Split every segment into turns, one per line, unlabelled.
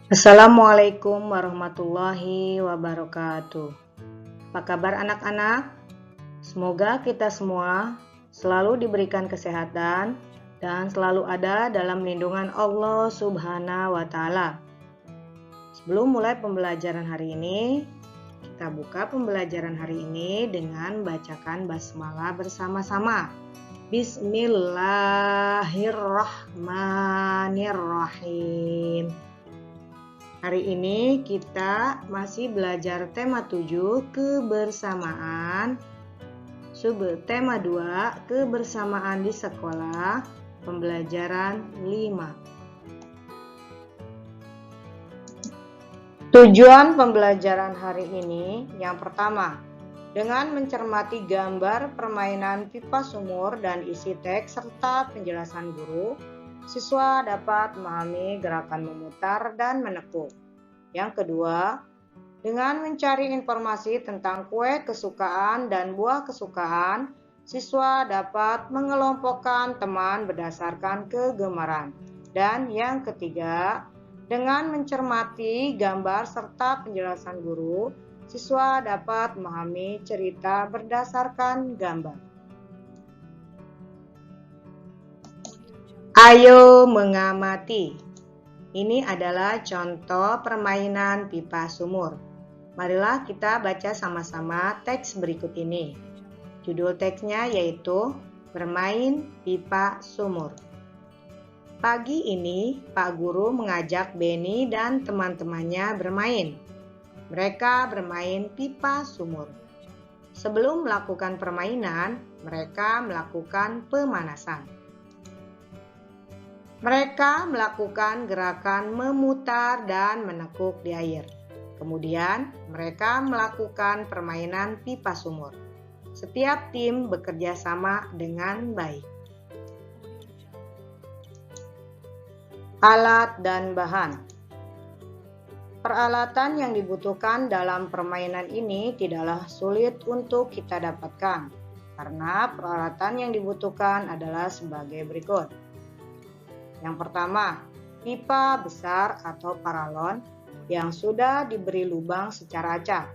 Assalamualaikum warahmatullahi wabarakatuh. Apa kabar anak-anak? Semoga kita semua selalu diberikan kesehatan dan selalu ada dalam lindungan Allah Subhanahu wa Ta'ala. Sebelum mulai pembelajaran hari ini, kita buka pembelajaran hari ini dengan bacakan basmalah bersama-sama. Bismillahirrahmanirrahim. Hari ini kita masih belajar tema 7, kebersamaan. Subtema 2, kebersamaan di sekolah, pembelajaran 5. Tujuan pembelajaran hari ini yang pertama, dengan mencermati gambar permainan pipa sumur dan isi teks serta penjelasan guru, siswa dapat memahami gerakan memutar dan menekuk. Yang kedua, dengan mencari informasi tentang kue kesukaan dan buah kesukaan, siswa dapat mengelompokkan teman berdasarkan kegemaran. Dan yang ketiga, dengan mencermati gambar serta penjelasan guru, siswa dapat memahami cerita berdasarkan gambar. Ayo mengamati. Ini adalah contoh permainan pipa sumur. Marilah kita baca sama-sama teks berikut ini. Judul teksnya yaitu Bermain Pipa Sumur. Pagi ini, Pak Guru mengajak Benny dan teman-temannya bermain. Mereka bermain pipa sumur. Sebelum melakukan permainan, mereka melakukan pemanasan. Mereka melakukan gerakan memutar dan menekuk di air. Kemudian, mereka melakukan permainan pipa sumur. Setiap tim bekerja sama dengan baik. Alat dan bahan. Peralatan yang dibutuhkan dalam permainan ini tidaklah sulit untuk kita dapatkan, karena peralatan yang dibutuhkan adalah sebagai berikut. Yang pertama, pipa besar atau paralon yang sudah diberi lubang secara acak,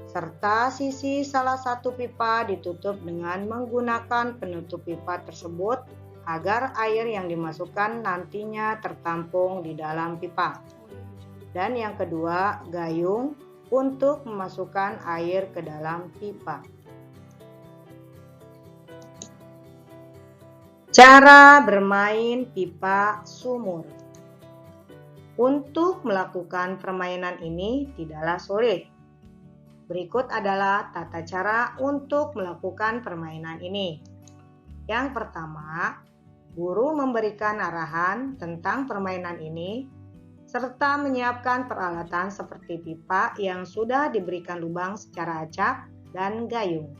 serta sisi salah satu pipa ditutup dengan menggunakan penutup pipa tersebut agar air yang dimasukkan nantinya tertampung di dalam pipa. Dan yang kedua, gayung untuk memasukkan air ke dalam pipa. Cara bermain pipa sumur. Untuk melakukan permainan ini tidaklah sulit. Berikut adalah tata cara untuk melakukan permainan ini. Yang pertama, guru memberikan arahan tentang permainan ini, serta menyiapkan peralatan seperti pipa yang sudah diberikan lubang secara acak dan gayung.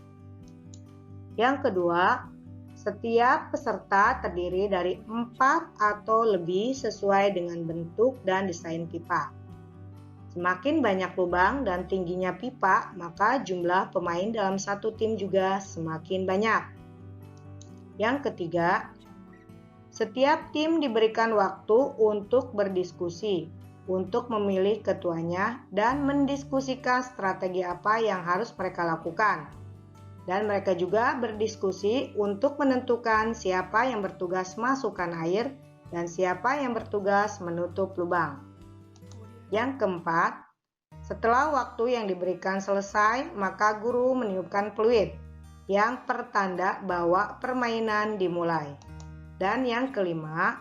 Yang kedua, setiap peserta terdiri dari 4 atau lebih sesuai dengan bentuk dan desain pipa. Semakin banyak lubang dan tingginya pipa, maka jumlah pemain dalam satu tim juga semakin banyak. Yang ketiga, setiap tim diberikan waktu untuk berdiskusi, untuk memilih ketuanya dan mendiskusikan strategi apa yang harus mereka lakukan. Dan mereka juga berdiskusi untuk menentukan siapa yang bertugas masukkan air dan siapa yang bertugas menutup lubang. Yang keempat, setelah waktu yang diberikan selesai, maka guru meniupkan peluit yang pertanda bahwa permainan dimulai. Dan yang kelima,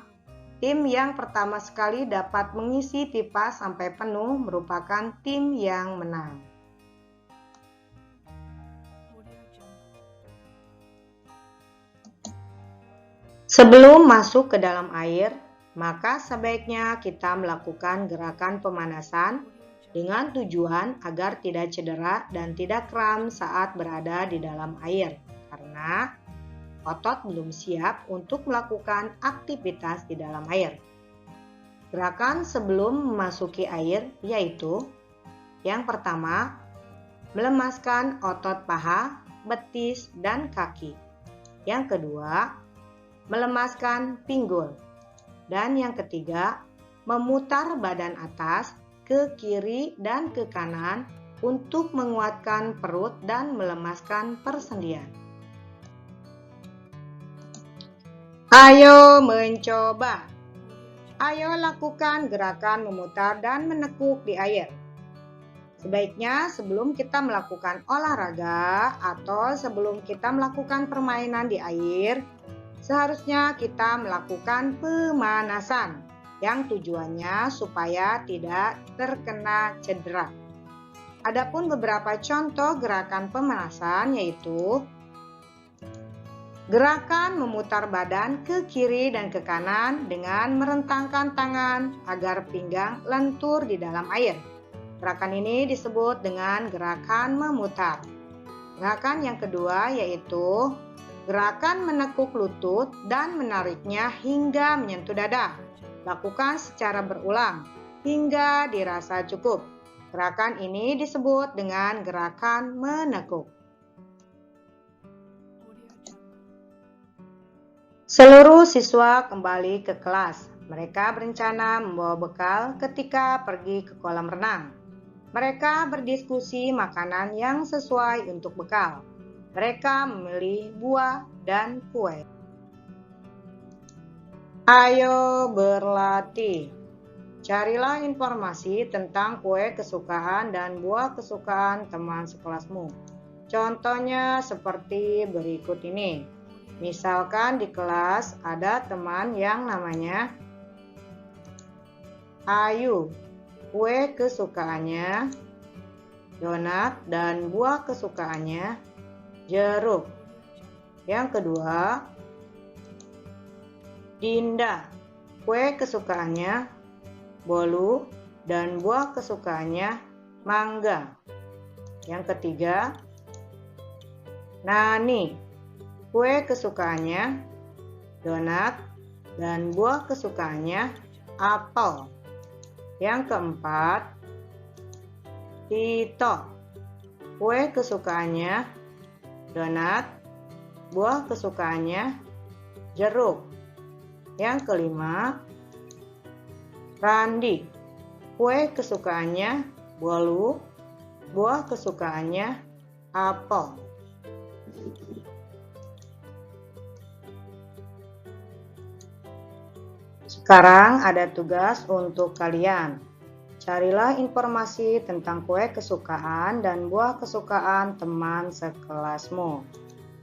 tim yang pertama sekali dapat mengisi pipa sampai penuh merupakan tim yang menang. Sebelum masuk ke dalam air, maka sebaiknya kita melakukan gerakan pemanasan dengan tujuan agar tidak cedera dan tidak kram saat berada di dalam air, karena otot belum siap untuk melakukan aktivitas di dalam air. Gerakan sebelum memasuki air yaitu: yang pertama, melemaskan otot paha, betis, dan kaki. Yang kedua, melemaskan pinggul. Dan yang ketiga, memutar badan atas ke kiri dan ke kanan untuk menguatkan perut dan melemaskan persendian. Ayo mencoba. Ayo lakukan gerakan memutar dan menekuk di air. Sebaiknya sebelum kita melakukan olahraga atau sebelum kita melakukan permainan di air, seharusnya kita melakukan pemanasan yang tujuannya supaya tidak terkena cedera. Adapun beberapa contoh gerakan pemanasan yaitu gerakan memutar badan ke kiri dan ke kanan dengan merentangkan tangan agar pinggang lentur di dalam air. Gerakan ini disebut dengan gerakan memutar. Gerakan yang kedua yaitu gerakan menekuk lutut dan menariknya hingga menyentuh dada. Lakukan secara berulang hingga dirasa cukup. Gerakan ini disebut dengan gerakan menekuk. Seluruh siswa kembali ke kelas. Mereka berencana membawa bekal ketika pergi ke kolam renang. Mereka berdiskusi makanan yang sesuai untuk bekal. Mereka memilih buah dan kue. Ayo berlatih. Carilah informasi tentang kue kesukaan dan buah kesukaan teman sekelasmu. Contohnya seperti berikut ini. Misalkan di kelas ada teman yang namanya Ayu. Kue kesukaannya donat dan buah kesukaannya jeruk. Yang kedua, Dinda. Kue kesukaannya bolu dan buah kesukaannya mangga. Yang ketiga, Nani. Kue kesukaannya donat dan buah kesukaannya apel. Yang keempat, Tito. Kue kesukaannya donat, buah kesukaannya jeruk. Yang kelima, Randi. Kue kesukaannya bolu, buah kesukaannya apel. Sekarang ada tugas untuk kalian. Carilah informasi tentang kue kesukaan dan buah kesukaan teman sekelasmu.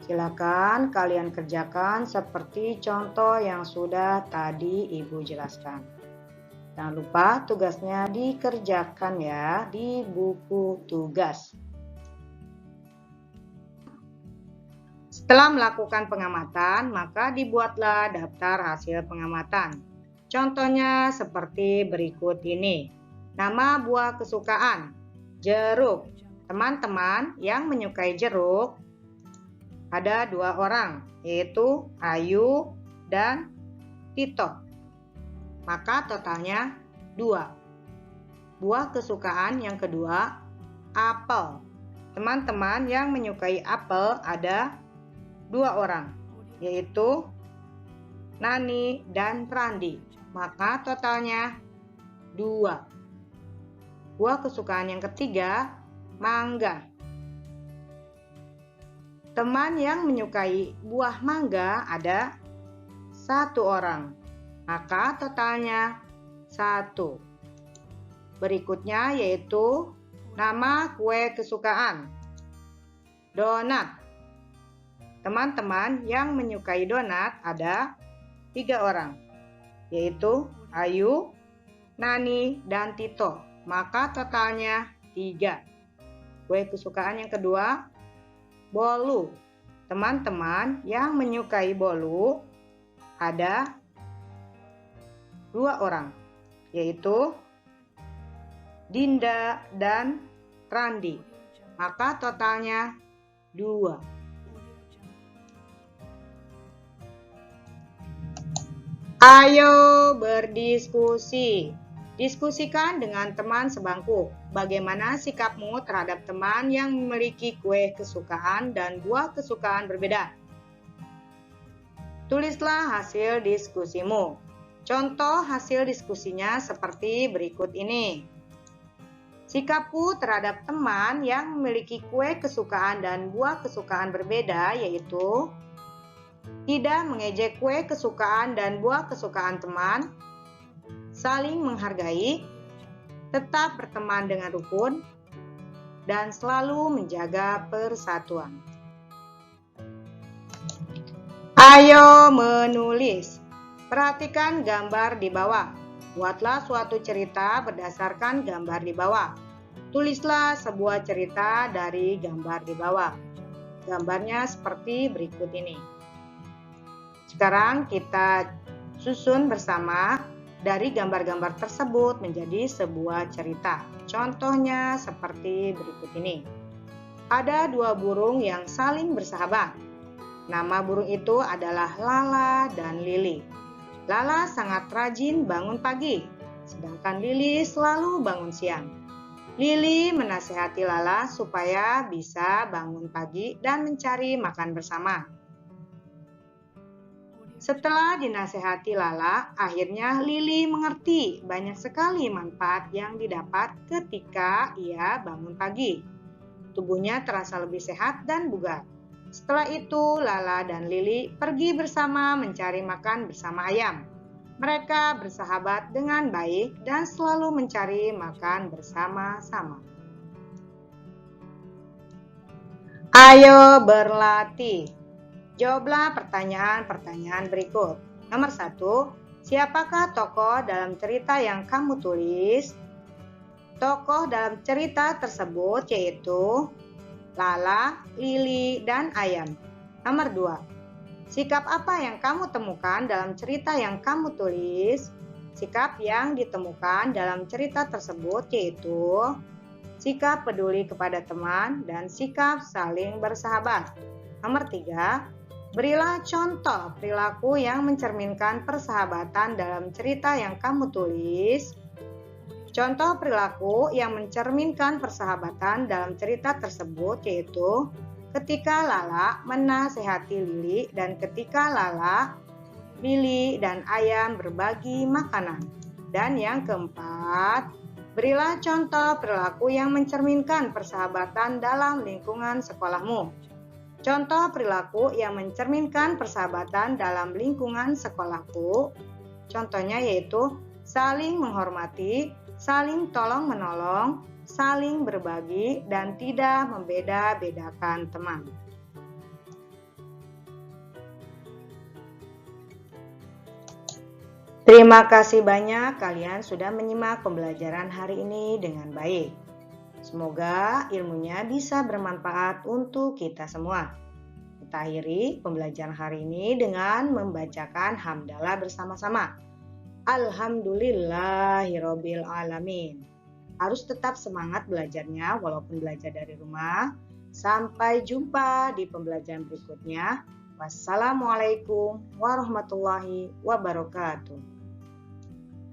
Silakan kalian kerjakan seperti contoh yang sudah tadi Ibu jelaskan. Jangan lupa tugasnya dikerjakan ya di buku tugas. Setelah melakukan pengamatan, maka dibuatlah daftar hasil pengamatan. Contohnya seperti berikut ini. Nama buah kesukaan, jeruk. Teman-teman yang menyukai jeruk ada 2 orang, yaitu Ayu dan Tito. Maka totalnya 2. Buah kesukaan yang kedua, apel. Teman-teman yang menyukai apel ada 2 orang, yaitu Nani dan Randi. Maka totalnya 2. Buah kesukaan yang ketiga, mangga. Teman yang menyukai buah mangga ada 1 orang. Maka totalnya 1. Berikutnya yaitu nama kue kesukaan, donat. Teman-teman yang menyukai donat ada 3 orang, yaitu Ayu, Nani, dan Tito. Maka totalnya 3. Kue kesukaan yang kedua, bolu. Teman-teman yang menyukai bolu ada 2 orang, yaitu Dinda dan Randi. Maka totalnya 2. Ayo berdiskusi. Diskusikan dengan teman sebangku. Bagaimana sikapmu terhadap teman yang memiliki kue kesukaan dan buah kesukaan berbeda? Tulislah hasil diskusimu. Contoh hasil diskusinya seperti berikut ini. Sikapku terhadap teman yang memiliki kue kesukaan dan buah kesukaan berbeda yaitu tidak mengejek kue kesukaan dan buah kesukaan teman, saling menghargai, tetap berteman dengan rukun, dan selalu menjaga persatuan. Ayo menulis. Perhatikan gambar di bawah. Buatlah suatu cerita berdasarkan gambar di bawah. Tulislah sebuah cerita dari gambar di bawah. Gambarnya seperti berikut ini. Sekarang kita susun bersama dari gambar-gambar tersebut menjadi sebuah cerita. Contohnya seperti berikut ini. Ada dua burung yang saling bersahabat. Nama burung itu adalah Lala dan Lili. Lala sangat rajin bangun pagi, sedangkan Lili selalu bangun siang. Lili menasihati Lala supaya bisa bangun pagi dan mencari makan bersama. Setelah dinasihati Lala, akhirnya Lili mengerti banyak sekali manfaat yang didapat ketika ia bangun pagi. Tubuhnya terasa lebih sehat dan bugar. Setelah itu, Lala dan Lili pergi bersama mencari makan bersama ayam. Mereka bersahabat dengan baik dan selalu mencari makan bersama-sama. Ayo berlatih. Jawablah pertanyaan-pertanyaan berikut. Nomor 1, siapakah tokoh dalam cerita yang kamu tulis? Tokoh dalam cerita tersebut yaitu Lala, Lili, dan ayam. Nomor 2, sikap apa yang kamu temukan dalam cerita yang kamu tulis? Sikap yang ditemukan dalam cerita tersebut yaitu sikap peduli kepada teman dan sikap saling bersahabat. Nomor 3, berilah contoh perilaku yang mencerminkan persahabatan dalam cerita yang kamu tulis. Contoh perilaku yang mencerminkan persahabatan dalam cerita tersebut yaitu ketika Lala menasehati Lili dan ketika Lala, Lili, dan ayam berbagi makanan. Dan yang keempat, berilah contoh perilaku yang mencerminkan persahabatan dalam lingkungan sekolahmu. Contoh perilaku yang mencerminkan persahabatan dalam lingkungan sekolahku, contohnya yaitu saling menghormati, saling tolong-menolong, saling berbagi, dan tidak membeda-bedakan teman. Terima kasih banyak kalian sudah menyimak pembelajaran hari ini dengan baik. Semoga ilmunya bisa bermanfaat untuk kita semua. Kita akhiri pembelajaran hari ini dengan membacakan hamdalah bersama-sama. Alhamdulillahirabbil alamin. Harus tetap semangat belajarnya walaupun belajar dari rumah. Sampai jumpa di pembelajaran berikutnya. Wassalamualaikum warahmatullahi wabarakatuh.